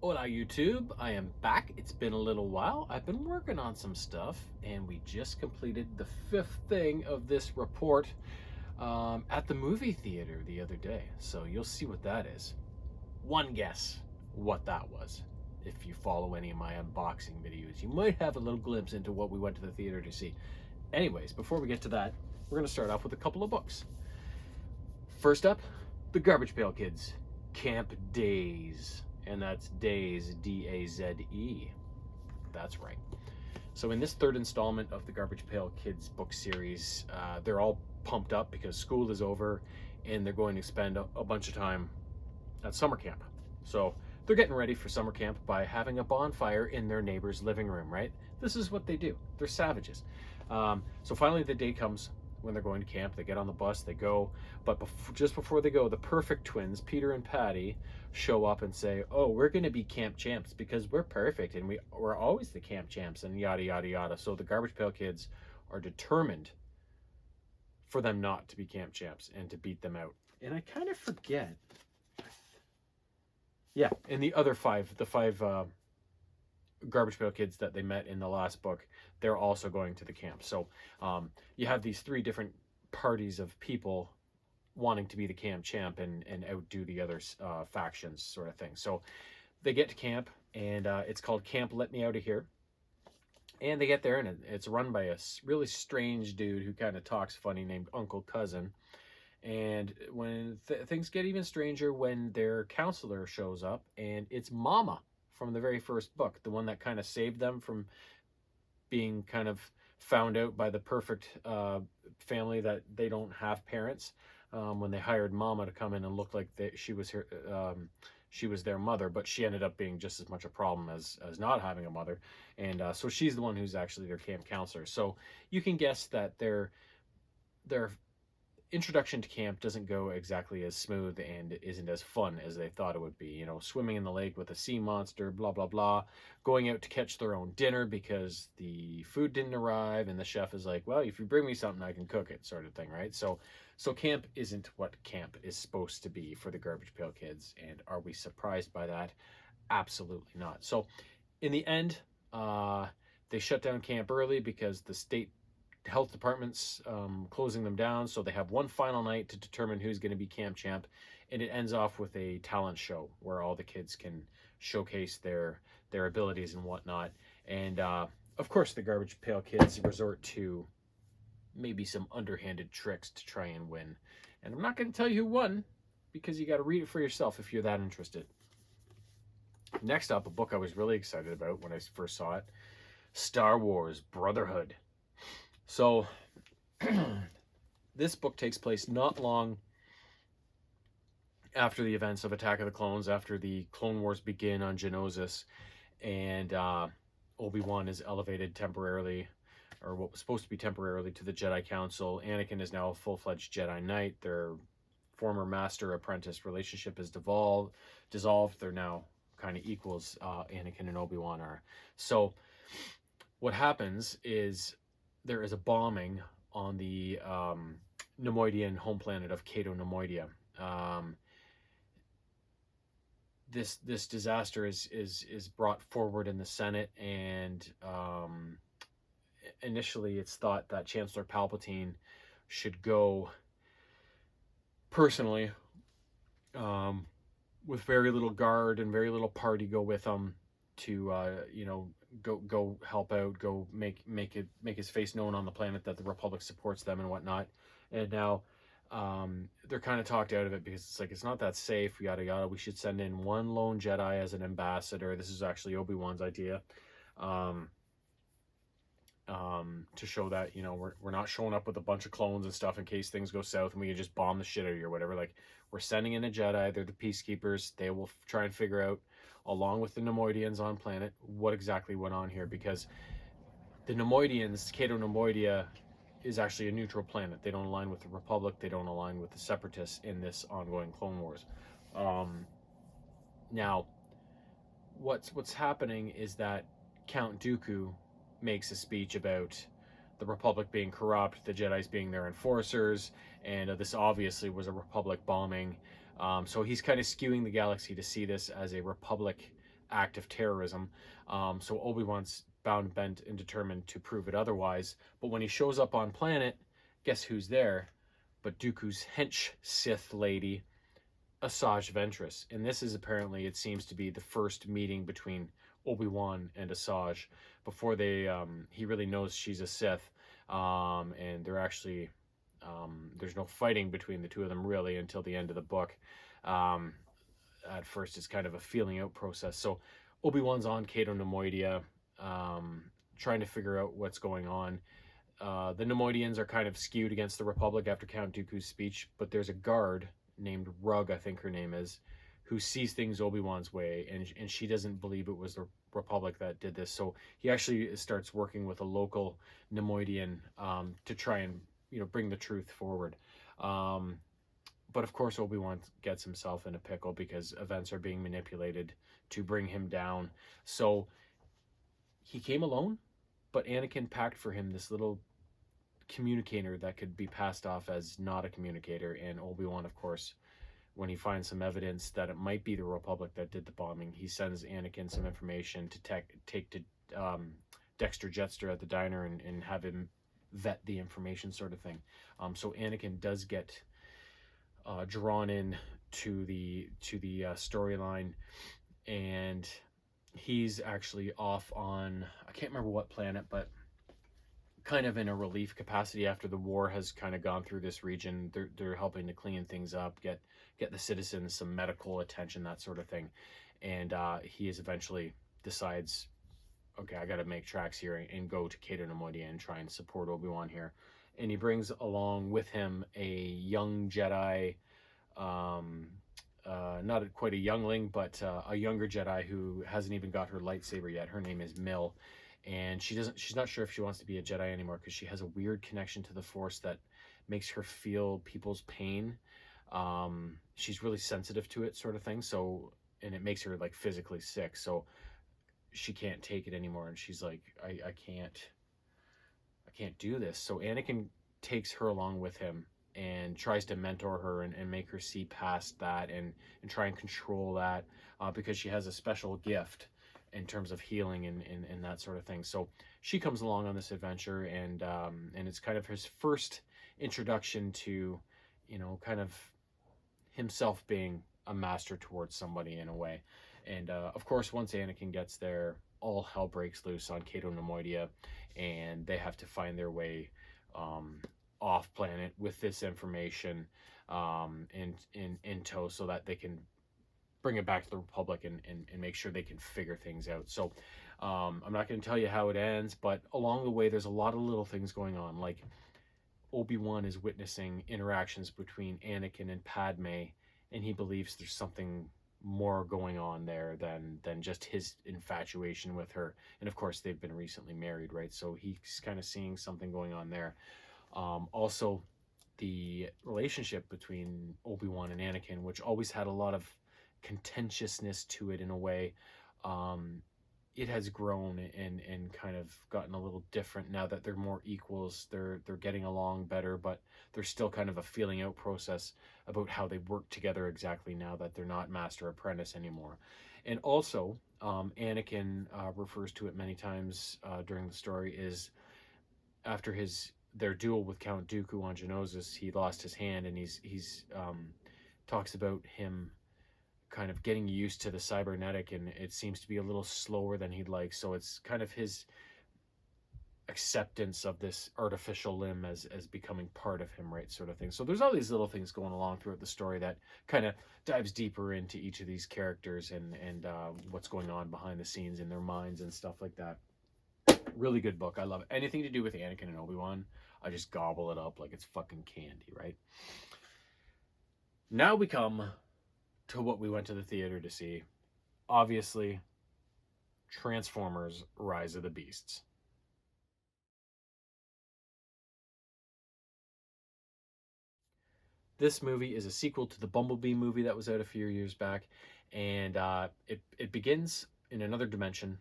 Hola YouTube, I am back. It's been a little while. I've been working on some stuff and we just completed the fifth thing of this report at the movie theater the other day. So you'll see what that is. One guess what that was. If you follow any of my unboxing videos, you might have a little glimpse into what we went to the theater to see. Anyways, before we get to that, we're going to start off with a couple of books. First up, the Garbage Pail Kids, Camp Daze. And that's Daze, D-A-Z-E. That's right. So in this third installment of the Garbage Pail Kids book series, they're all pumped up because school is over and they're going to spend a bunch of time at summer camp. So they're getting ready for summer camp by having a bonfire in their neighbor's living room, right? This is what they do. They're savages. So finally the day comes when they're going to camp. They get on the bus, they go, but just before they go, the perfect twins, Peter and Patty, show up and say, oh, we're going to be camp champs because we're perfect and we're always the camp champs and yada yada yada. So the Garbage Pail Kids are determined for them not to be camp champs and to beat them out. And I kind of forget, yeah, and the five Garbage Pail Kids that they met in the last book, they're also going to the camp. So you have these three different parties of people wanting to be the camp champ and outdo the other factions, sort of thing. So they get to camp, and it's called Camp Let Me Out of Here. And they get there, and it's run by a really strange dude who kind of talks funny named Uncle Cousin. And when things get even stranger when their counselor shows up, and it's Mama from the very first book, the one that kind of saved them from being kind of found out by the perfect family that they don't have parents, when they hired Mama to come in and look like she was their mother, but she ended up being just as much a problem as not having a mother. And so she's the one who's actually their camp counselor. So you can guess that their introduction to camp doesn't go exactly as smooth and isn't as fun as they thought it would be. You know, swimming in the lake with a sea monster, blah, blah, blah. Going out to catch their own dinner because the food didn't arrive and the chef is like, well, if you bring me something, I can cook it, sort of thing, right? So camp isn't what camp is supposed to be for the Garbage Pail Kids. And are we surprised by that? Absolutely not. So in the end, they shut down camp early because the state health department's closing them down, so they have one final night to determine who's going to be camp champ, and it ends off with a talent show where all the kids can showcase their abilities and whatnot. And of course the Garbage Pail Kids resort to maybe some underhanded tricks to try and win, and I'm not going to tell you who won because you got to read it for yourself if you're that interested. Next up, a book I was really excited about when I first saw it, Star Wars Brotherhood. So this book takes place not long after the events of Attack of the Clones, after the Clone Wars begin on Geonosis, and Obi-Wan is elevated temporarily, or what was supposed to be temporarily, to the Jedi Council. Anakin is now a full-fledged Jedi Knight. Their former master-apprentice relationship is dissolved. They're now kind of equals, Anakin and Obi-Wan are. So what happens is there is a bombing on the Nemoidian home planet of Cato Nemoidia. This disaster is brought forward in the Senate, and initially it's thought that Chancellor Palpatine should go personally, with very little guard and very little party go with him to go help out, go make his face known on the planet that the Republic supports them and whatnot. And now they're kind of talked out of it because it's like, it's not that safe, yada yada. We should send in one lone Jedi as an ambassador. This is actually Obi-Wan's idea, to show that, we're not showing up with a bunch of clones and stuff in case things go south and we can just bomb the shit out of you or whatever. Like, we're sending in a Jedi. They're the peacekeepers. They will try and figure out, along with the Nemoidians on planet, what exactly went on here, because the Nemoidians, Cato Nemoidia, is actually a neutral planet. They don't align with the Republic. They don't align with the Separatists in this ongoing Clone Wars. Now, what's happening is that Count Dooku makes a speech about the Republic being corrupt, the Jedis being their enforcers, and this obviously was a Republic bombing. So he's kind of skewing the galaxy to see this as a Republic act of terrorism. So Obi-Wan's bound, bent, and determined to prove it otherwise. But when he shows up on planet, guess who's there? But Dooku's hench Sith lady, Asajj Ventress. And this is apparently, it seems to be the first meeting between Obi-Wan and Asajj before he really knows she's a Sith. And they're actually, there's no fighting between the two of them really until the end of the book. Um, at first, it's kind of a feeling out process. So Obi-Wan's on Cato Nemoidia, um, trying to figure out what's going on. The Nemoidians are kind of skewed against the Republic after Count Dooku's speech, but there's a guard named Rug, I think her name is, who sees things Obi-Wan's way, and she doesn't believe it was the Republic that did this. So he actually starts working with a local Nemoidian to try and bring the truth forward. But of course, Obi-Wan gets himself in a pickle because events are being manipulated to bring him down. So he came alone, but Anakin packed for him this little communicator that could be passed off as not a communicator. And Obi-Wan, of course, when he finds some evidence that it might be the Republic that did the bombing, he sends Anakin some information to take to Dexter Jetster at the diner and have him vet the information, sort of thing. So Anakin does get drawn in to the storyline, and he's actually off on, I can't remember what planet, but kind of in a relief capacity after the war has kind of gone through this region. They're helping to clean things up, get the citizens some medical attention, that sort of thing. And he is eventually decides, okay, I got to make tracks here and go to Cato Nemoidia and try and support Obi-Wan here. And he brings along with him a young Jedi, not quite a youngling, but a younger Jedi who hasn't even got her lightsaber yet. Her name is Mill, and she's not sure if she wants to be a Jedi anymore because she has a weird connection to the Force that makes her feel people's pain. She's really sensitive to it, sort of thing. So, and it makes her like physically sick. So she can't take it anymore, and she's like, I can't do this. So Anakin takes her along with him and tries to mentor her and make her see past that and try and control that because she has a special gift in terms of healing and that sort of thing. So she comes along on this adventure, and it's kind of his first introduction to, kind of himself being a master towards somebody in a way. And of course, once Anakin gets there, all hell breaks loose on Cato Nemoidia, and they have to find their way off planet with this information in tow so that they can bring it back to the Republic and make sure they can figure things out. So I'm not going to tell you how it ends, but along the way, there's a lot of little things going on. Like Obi-Wan is witnessing interactions between Anakin and Padme, and he believes there's something more going on there than just his infatuation with her. And of course, they've been recently married, right? So he's kind of seeing something going on there. Also, the relationship between Obi-Wan and Anakin, which always had a lot of contentiousness to it in a way, it has grown and kind of gotten a little different now that they're more equals. They're getting along better, but there's still kind of a feeling out process about how they work together exactly now that they're not master apprentice anymore. And also, Anakin refers to it many times during the story, is after their duel with Count Dooku on Geonosis, he lost his hand, and he's talks about him kind of getting used to the cybernetic, and it seems to be a little slower than he'd like. So it's kind of his acceptance of this artificial limb as becoming part of him, right, sort of thing. So there's all these little things going along throughout the story that kind of dives deeper into each of these characters and what's going on behind the scenes in their minds and stuff like that. Really good book. I love it. Anything to do with Anakin and Obi-Wan, I just gobble it up like it's fucking candy, right? Now we come to what we went to the theater to see. Obviously, Transformers: Rise of the Beasts. This movie is a sequel to the Bumblebee movie that was out a few years back, and it begins in another dimension,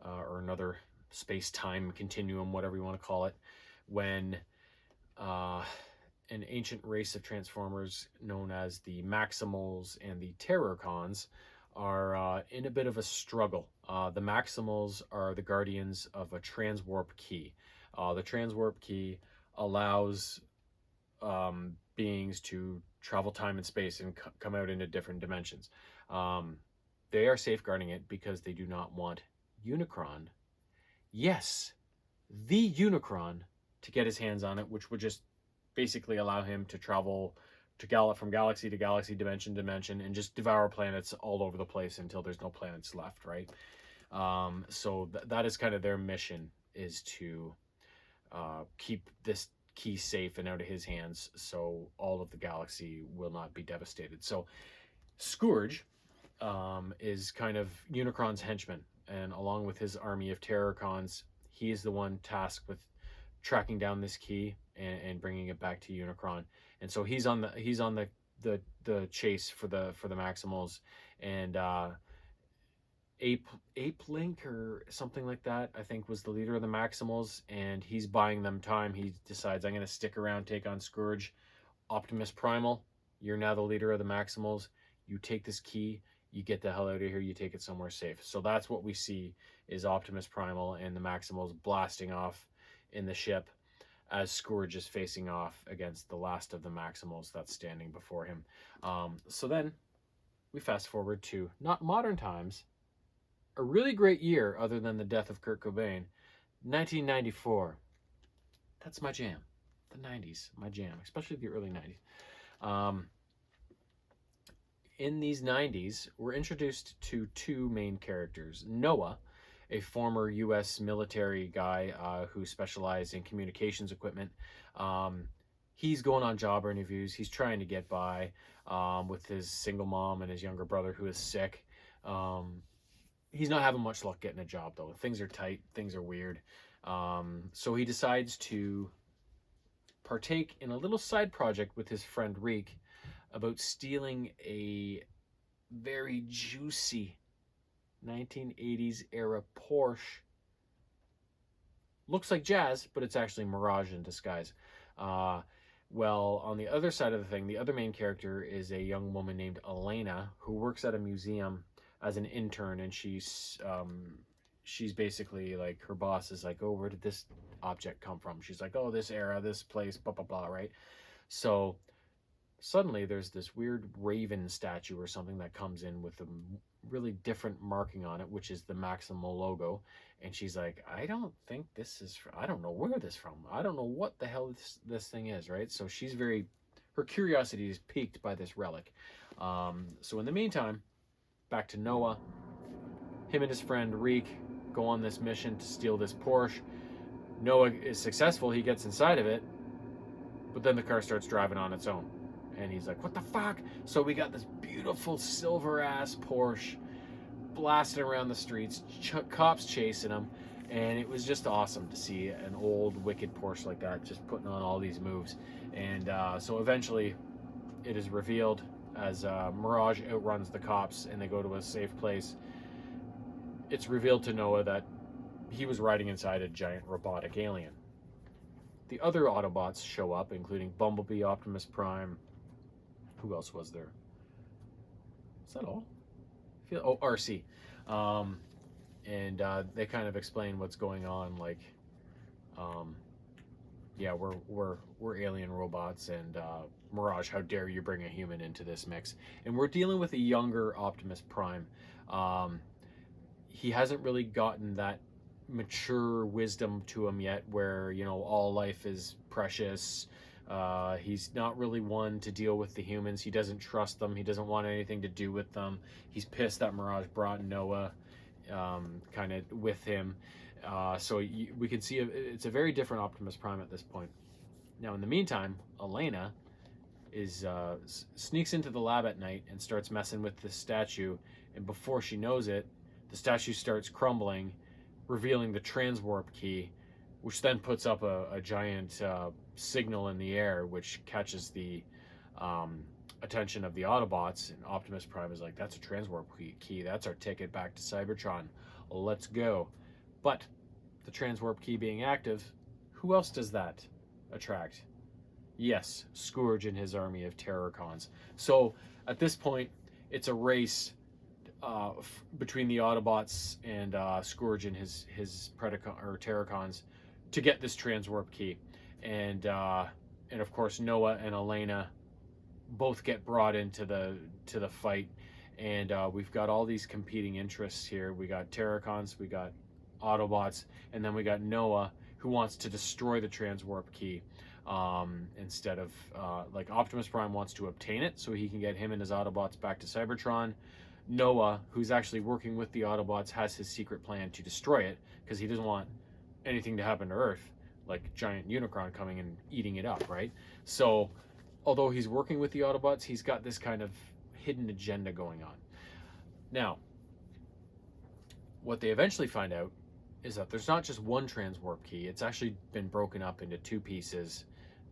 or another space-time continuum, whatever you want to call it, when an ancient race of Transformers known as the Maximals and the Terrorcons are in a bit of a struggle. The Maximals are the guardians of a transwarp key. The transwarp key allows beings to travel time and space and come out into different dimensions. Um, they are safeguarding it because they do not want Unicron, yes, the Unicron, to get his hands on it, which would just basically allow him to travel from galaxy to galaxy, dimension to dimension, and just devour planets all over the place until there's no planets left, right? So that is kind of their mission, is to keep this key safe and out of his hands, so all of the galaxy will not be devastated. So Scourge is kind of Unicron's henchman, and along with his army of Terrorcons, he is the one tasked with tracking down this key and bringing it back to Unicron. And so he's on the chase for the Maximals, and Ape Link or something like that, I think, was the leader of the Maximals, and he's buying them time. He decides, I'm going to stick around, take on Scourge. Optimus Primal, you're now the leader of the Maximals. You take this key, you get the hell out of here, you take it somewhere safe. So that's what we see, is Optimus Primal and the Maximals blasting off in the ship as Scourge is facing off against the last of the Maximals that's standing before him. So then we fast forward to not modern times, a really great year other than the death of Kurt Cobain, 1994. That's my jam. The 90s, my jam, especially the early 90s. In these 90s, we're introduced to two main characters. Noah, a former U.S. military guy who specialized in communications equipment. He's going on job interviews. He's trying to get by with his single mom and his younger brother who is sick. He's not having much luck getting a job, though. Things are tight. Things are weird. So he decides to partake in a little side project with his friend Reek about stealing a very juicy 1980s era Porsche. Looks like jazz, but it's actually Mirage in disguise. Well, on the other side of the thing, the other main character is a young woman named Elena who works at a museum as an intern, and she's basically like, her boss is like, oh, where did this object come from? She's like, oh, this era, this place, blah blah blah, right? So suddenly there's this weird raven statue or something that comes in with a really different marking on it, which is the Maximal logo, and she's like, I don't think this is I don't know where this from, I don't know what the hell this thing is, right? So her curiosity is piqued by this relic. So in the meantime, back to Noah. Him and his friend Reek go on this mission to steal this Porsche. Noah is successful. He gets inside of it, but then the car starts driving on its own. And he's like, what the fuck? So we got this beautiful silver-ass Porsche blasting around the streets, cops chasing him, and it was just awesome to see an old, wicked Porsche like that just putting on all these moves. And so eventually it is revealed as Mirage outruns the cops and they go to a safe place. It's revealed to Noah that he was riding inside a giant robotic alien. The other Autobots show up, including Bumblebee, Optimus Prime. Who else was there? Is that all? RC. And they kind of explain what's going on, like, yeah, we're alien robots, and Mirage, how dare you bring a human into this mix? And we're dealing with a younger Optimus Prime. He hasn't really gotten that mature wisdom to him yet, where, you know, all life is precious. He's not really one to deal with the humans. He doesn't trust them. He doesn't want anything to do with them. He's pissed that Mirage brought Noah kind of with him. So we can see it's a very different Optimus Prime at this point. Now, in the meantime, Elena sneaks into the lab at night and starts messing with the statue. And before she knows it, the statue starts crumbling, revealing the transwarp key, which then puts up a giant signal in the air, which catches the attention of the Autobots. And Optimus Prime is like, that's a transwarp key. That's our ticket back to Cybertron. Let's go. But the transwarp key being active, who else does that attract? Yes, Scourge and his army of Terrorcons. So at this point, it's a race between the Autobots and Scourge and his Predacon or Terracons to get this transwarp key, and of course Noah and Elena both get brought into the fight, and we've got all these competing interests here. We got Terracons, we got Autobots, and then we got Noah, who wants to destroy the transwarp key. Instead of like Optimus Prime wants to obtain it so he can get him and his Autobots back to Cybertron. Noah, who's actually working with the Autobots, has his secret plan to destroy it because he doesn't want anything to happen to Earth, like giant Unicron coming and eating it up, right? So, although he's working with the Autobots, he's got this kind of hidden agenda going on. Now, what they eventually find out is that there's not just one transwarp key. It's actually been broken up into two pieces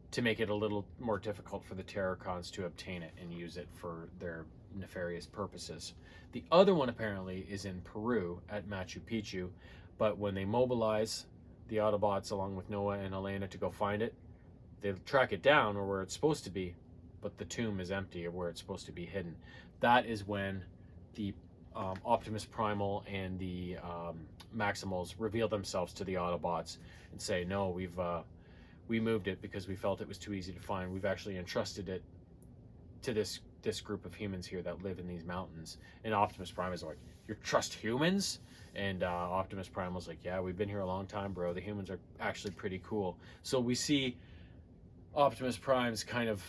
to make it a little more difficult for the Terracons to obtain it and use it for their nefarious purposes. The other one apparently is in Peru at Machu Picchu, but when they mobilize the Autobots along with Noah and Elena to go find it, they track it down or where it's supposed to be, but the tomb is empty of where it's supposed to be hidden. That is when the Optimus Primal and the Maximals reveal themselves to the Autobots and say, no, we moved it because we felt it was too easy to find. We've actually entrusted it to this group of humans here that live in these mountains. And Optimus Prime is like, you trust humans? And Optimus Prime was like, yeah, we've been here a long time, bro. The humans are actually pretty cool. So we see Optimus Prime's kind of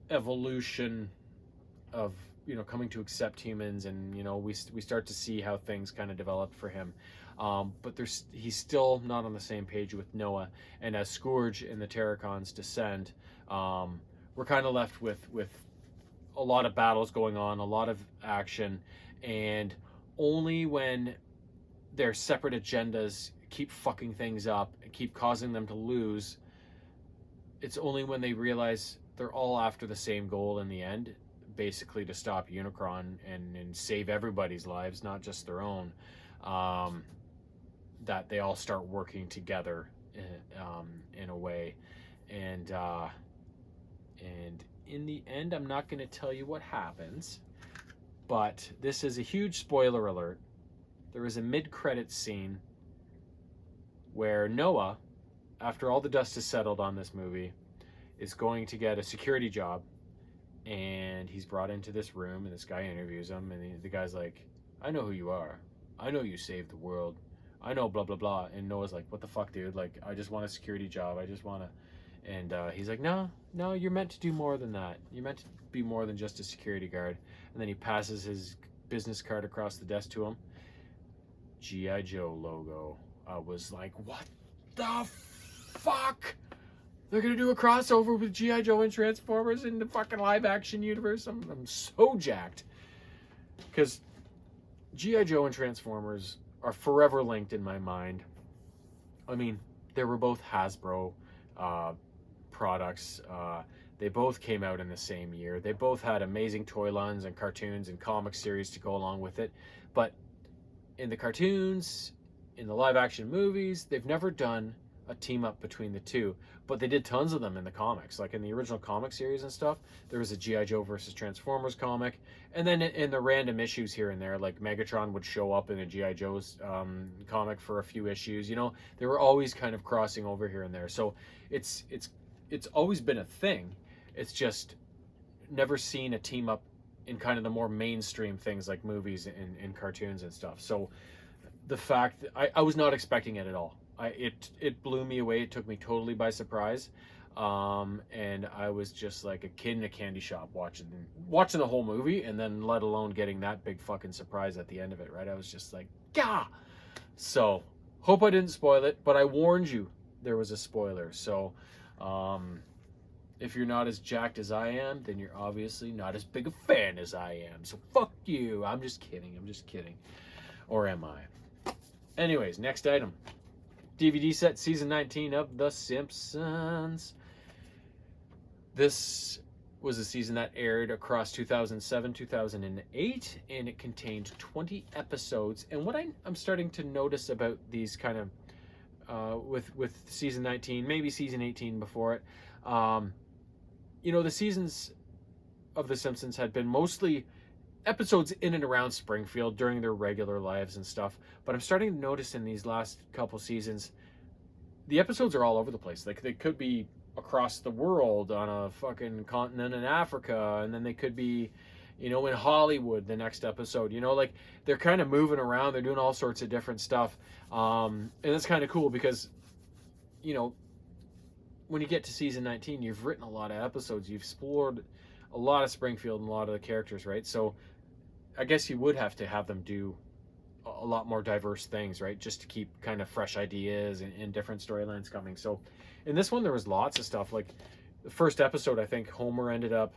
evolution of, you know, coming to accept humans, and, you know, we start to see how things kind of develop for him. But he's still not on the same page with Noah. And as Scourge and the Terracons descend, we're kind of left with a lot of battles going on, a lot of action, and only when their separate agendas keep fucking things up and keep causing them to lose, it's only when they realize they're all after the same goal in the end, basically to stop Unicron and save everybody's lives, not just their own, that they all start working together in a way. And in the end, I'm not going to tell you what happens, but this is a huge spoiler alert. There is a mid-credits scene where Noah, after all the dust is settled on this movie, is going to get a security job, and he's brought into this room, and this guy interviews him, and the guy's like, I know who you are. I know you saved the world. I know blah, blah, blah. And Noah's like, what the fuck, dude? Like, I just want a security job. I just want to... And he's like, no, you're meant to do more than that. You're meant to be more than just a security guard. And then he passes his business card across the desk to him. G.I. Joe logo. I was like, what the fuck? They're going to do a crossover with G.I. Joe and Transformers in the fucking live action universe? I'm so jacked. Because G.I. Joe and Transformers are forever linked in my mind. I mean, they were both Hasbro products. They both came out in the same year. They both had amazing toy lines and cartoons and comic series to go along with it. But in the cartoons, in the live action movies, they've never done a team up between the two, but they did tons of them in the comics. Like in the original comic series and stuff, there was a G.I. Joe versus Transformers comic, and then in the random issues here and there, like Megatron would show up in a G.I. Joe's comic for a few issues. You know, they were always kind of crossing over here and there. So it's always been a thing. It's just never seen a team up in kind of the more mainstream things like movies and cartoons and stuff. So the fact that I was not expecting it at all. It blew me away. It took me totally by surprise, and I was just like a kid in a candy shop watching the whole movie, and then let alone getting that big fucking surprise at the end of it. Right? I was just like, gah. So hope I didn't spoil it, but I warned you there was a spoiler. So if you're not as jacked as I am, then you're obviously not as big a fan as I am. So fuck you. I'm just kidding. Or am I? Anyways, next item. DVD set season 19 of The Simpsons. This was a season that aired across 2007, 2008, and it contained 20 episodes. And what I'm starting to notice about these kind of, with season 19, maybe season 18 before it, the seasons of The Simpsons had been mostly episodes in and around Springfield during their regular lives and stuff. But I'm starting to notice in these last couple seasons, the episodes are all over the place. Like they could be across the world on a fucking continent in Africa, and then they could be, you know, in Hollywood the next episode. You know, like they're kind of moving around. They're doing all sorts of different stuff, and it's kind of cool because, you know, when you get to season 19, you've written a lot of episodes. You've explored a lot of Springfield and a lot of the characters, right? So I guess you would have to have them do a lot more diverse things, right? Just to keep kind of fresh ideas and different storylines coming. So in this one, there was lots of stuff. Like the first episode, I think Homer ended up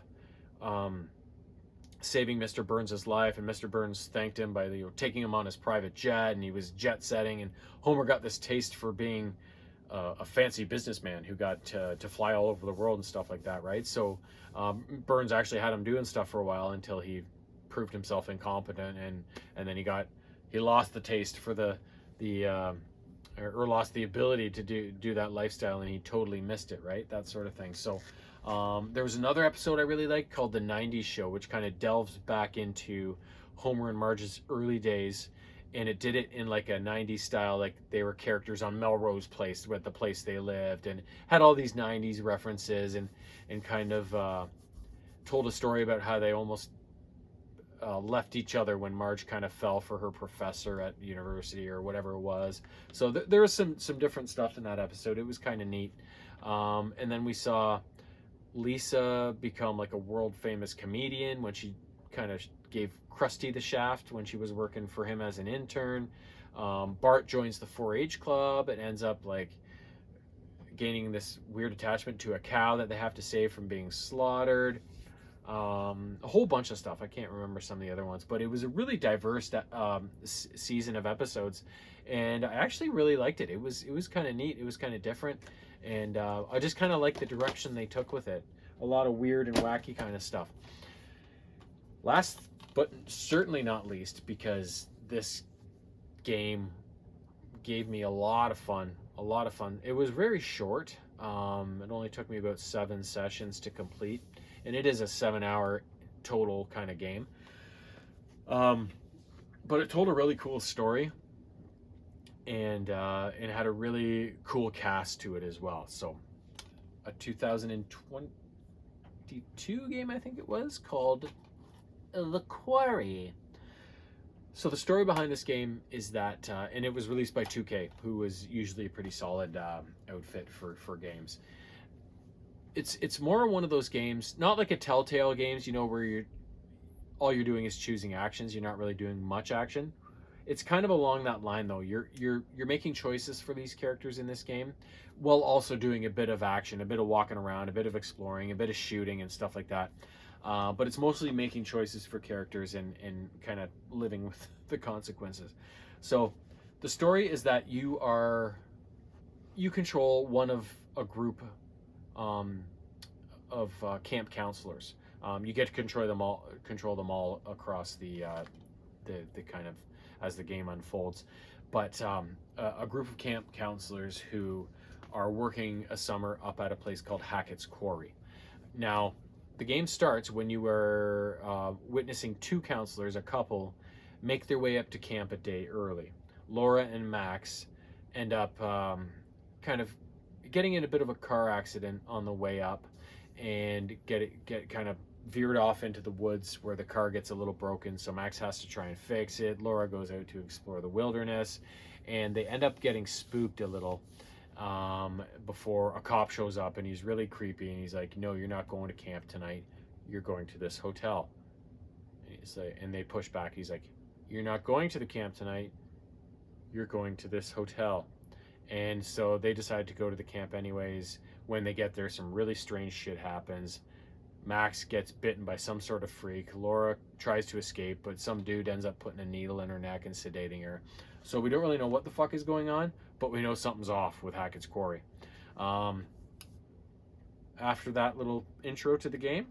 saving Mr. Burns' life, and Mr. Burns thanked him by taking him on his private jet, and he was jet setting, and Homer got this taste for being a fancy businessman who got to fly all over the world and stuff like that, right? So Burns actually had him doing stuff for a while until he proved himself incompetent, and then he lost the taste for or lost the ability to do that lifestyle, and he totally missed it, right? That sort of thing. So there was another episode I really liked called The 90s Show, which kind of delves back into Homer and Marge's early days, and it did it in like a 90s style, like they were characters on Melrose Place, with the place they lived, and had all these 90s references, and kind of told a story about how they almost left each other when Marge kind of fell for her professor at university or whatever it was. So there was some different stuff in that episode. It was kind of neat. And then we saw Lisa become like a world famous comedian when she kind of gave Krusty the shaft when she was working for him as an intern. Bart joins the 4-H club and ends up like gaining this weird attachment to a cow that they have to save from being slaughtered. A whole bunch of stuff. I can't remember some of the other ones, but it was a really diverse season of episodes, and I actually really liked it. It was kind of neat. It was kind of different, and I just kind of liked the direction they took with it. A lot of weird and wacky kind of stuff. Last but certainly not least, because this game gave me a lot of fun. It was very short. It only took me about 7 sessions to complete, and it is a 7-hour total kind of game. But it told a really cool story, and it had a really cool cast to it as well. So a 2022 game, I think it was, called The Quarry. So the story behind this game is that, and it was released by 2K, who was usually a pretty solid outfit for games. It's more one of those games, not like a Telltale games, you know, where all you're doing is choosing actions. You're not really doing much action. It's kind of along that line though. You're making choices for these characters in this game, while also doing a bit of action, a bit of walking around, a bit of exploring, a bit of shooting and stuff like that. But it's mostly making choices for characters and kind of living with the consequences. So the story is that you control one of a group of camp counselors. You get to control them all across the kind of as the game unfolds. But a group of camp counselors who are working a summer up at a place called Hackett's Quarry. Now, the game starts when you are witnessing 2 counselors, a couple, make their way up to camp a day early. Laura and Max end up kind of getting in a bit of a car accident on the way up, and get kind of veered off into the woods where the car gets a little broken. So Max has to try and fix it. Laura goes out to explore the wilderness, and they end up getting spooked a little before a cop shows up, and he's really creepy, and he's like, "No, you're not going to camp tonight. You're going to this hotel." And they push back. He's like, "You're not going to the camp tonight. You're going to this hotel." And so they decide to go to the camp anyways. When they get there, some really strange shit happens. Max gets bitten by some sort of freak. Laura tries to escape, but some dude ends up putting a needle in her neck and sedating her. So we don't really know what the fuck is going on, but we know something's off with Hackett's Quarry. After that little intro to the game,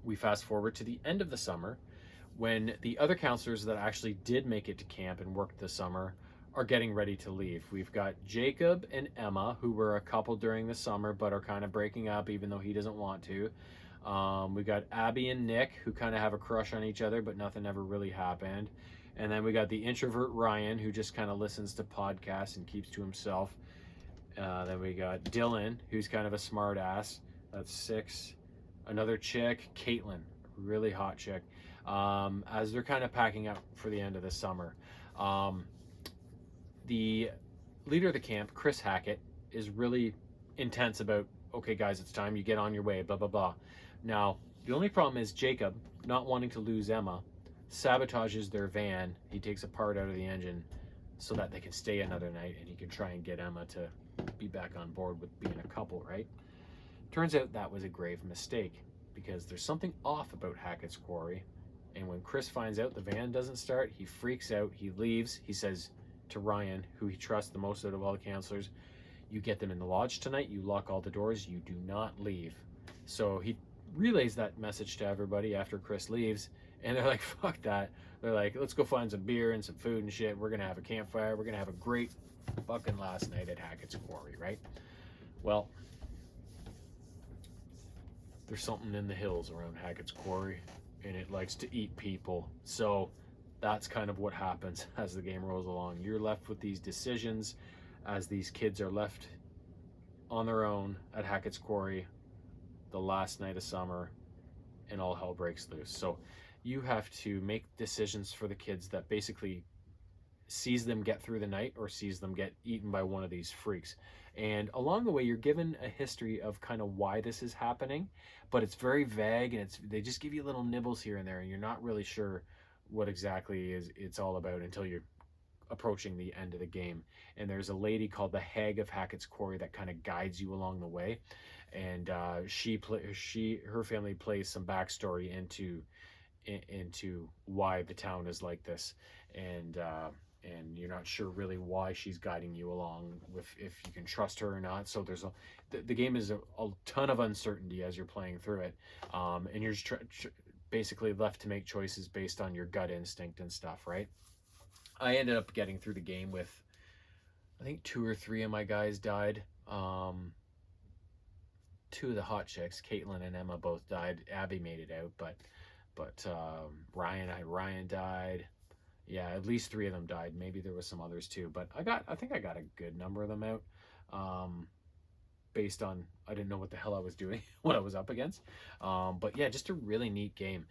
we fast forward to the end of the summer, when the other counselors that actually did make it to camp and worked the summer are getting ready to leave. We've got Jacob and Emma, who were a couple during the summer but are kind of breaking up even though he doesn't want to. We got Abby and Nick, who kind of have a crush on each other, but nothing ever really happened. And then we got the introvert Ryan, who just kind of listens to podcasts and keeps to himself. Then we got Dylan, who's kind of a smart ass. That's 6. Another chick, Caitlin, really hot chick. As they're kind of packing up for the end of the summer. The leader of the camp, Chris Hackett, is really intense about, okay, guys, it's time you get on your way, blah, blah, blah. Now, the only problem is Jacob, not wanting to lose Emma, sabotages their van. He takes a part out of the engine so that they can stay another night and he can try and get Emma to be back on board with being a couple, right? Turns out that was a grave mistake because there's something off about Hackett's Quarry. And when Chris finds out the van doesn't start, he freaks out, he leaves. He says to Ryan, who he trusts the most out of all the counselors, you get them in the lodge tonight, you lock all the doors, you do not leave. So he relays that message to everybody after Chris leaves, and they're like, fuck that. They're like, let's go find some beer and some food and shit. We're gonna have a campfire. We're gonna have a great fucking last night at Hackett's Quarry, right? Well, there's something in the hills around Hackett's Quarry, and it likes to eat people. So that's kind of what happens as the game rolls along. You're left with these decisions as these kids are left on their own at Hackett's Quarry the last night of summer, and all hell breaks loose. So you have to make decisions for the kids that basically sees them get through the night or sees them get eaten by one of these freaks. And along the way, you're given a history of kind of why this is happening, but it's very vague, and they just give you little nibbles here and there, and you're not really sure what exactly it's all about until you're approaching the end of the game. And there's a lady called the Hag of Hackett's Quarry that kind of guides you along the way, and her family plays some backstory into why the town is like this, and you're not sure really why she's guiding you along, with if you can trust her or not. So there's the game is a ton of uncertainty as you're playing through it, and you're just basically left to make choices based on your gut instinct and stuff, right? I ended up getting through the game with, I think 2 or 3 of my guys died. 2 of the hot chicks, Caitlin and Emma, both died. Abby made it out, but Ryan died. Yeah, at least 3 of them died. Maybe there was some others too, but I think I got a good number of them out. Based on, I didn't know what the hell I was doing, what I was up against. But yeah, just a really neat game.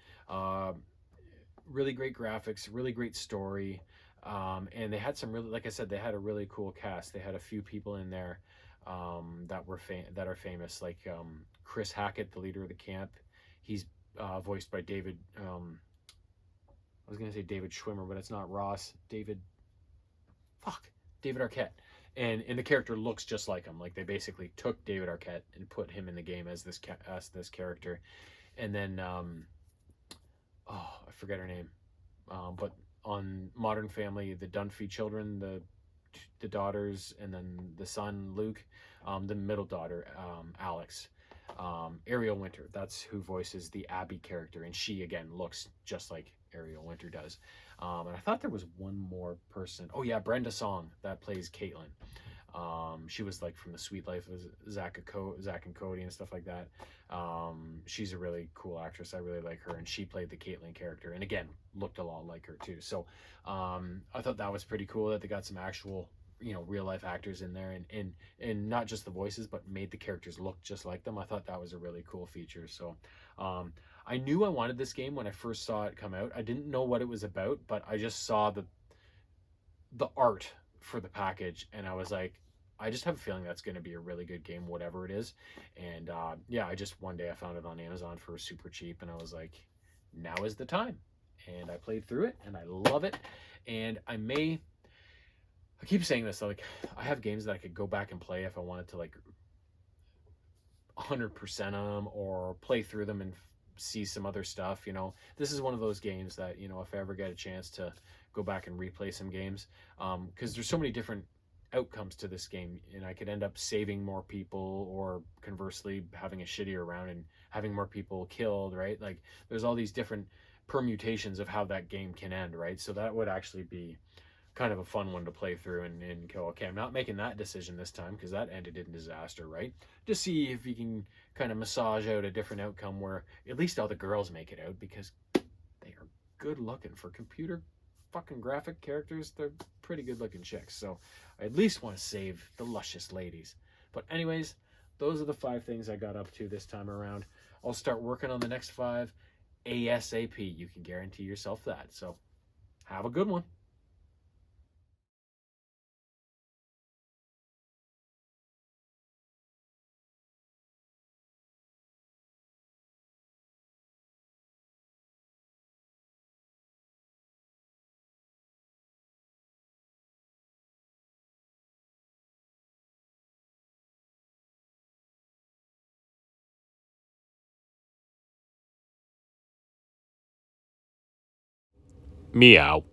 Really great graphics, really great story. And they had some really, like I said, they had a really cool cast. They had a few people in there that are famous, like Chris Hackett, the leader of the camp. He's voiced by David. I was gonna say David Schwimmer, but it's not Ross. David Arquette. And the character looks just like him. Like they basically took David Arquette and put him in the game as this character. And then I forget her name. But on Modern Family, the Dunphy children, the daughters, and then the son Luke, the middle daughter Alex, Ariel Winter. That's who voices the Abby character, and she again looks just like Ariel Winter does. And I thought there was one more person. Oh yeah, Brenda Song, that plays Caitlin. She was like from The Sweet Life of Zach and Cody and stuff like that. She's a really cool actress. I really like her, and she played the Caitlin character, and again looked a lot like her too. So I thought that was pretty cool that they got some actual, real life actors in there, and not just the voices, but made the characters look just like them. I thought that was a really cool feature. So I knew I wanted this game when I first saw it come out. I didn't know what it was about, but I just saw the art for the package, and I was like, I just have a feeling that's going to be a really good game, whatever it is. And yeah, one day I found it on Amazon for super cheap, and I was like, now is the time. And I played through it, and I love it. And I keep saying this, like, I have games that I could go back and play if I wanted to, like, 100% them, or play through them and see some other stuff. This is one of those games that, if I ever get a chance to go back and replay some games, because there's so many different outcomes to this game, and I could end up saving more people, or conversely having a shittier round and having more people killed, right? Like, there's all these different permutations of how that game can end, right? So that would actually be kind of a fun one to play through and go, okay, I'm not making that decision this time because that ended in disaster, right? Just see if you can kind of massage out a different outcome where at least all the girls make it out because they are good looking for computer fucking graphic characters. They're pretty good looking chicks. So I at least want to save the luscious ladies. But anyways, those are the 5 things I got up to this time around. I'll start working on the next 5 ASAP. You can guarantee yourself that. So have a good one. Meow.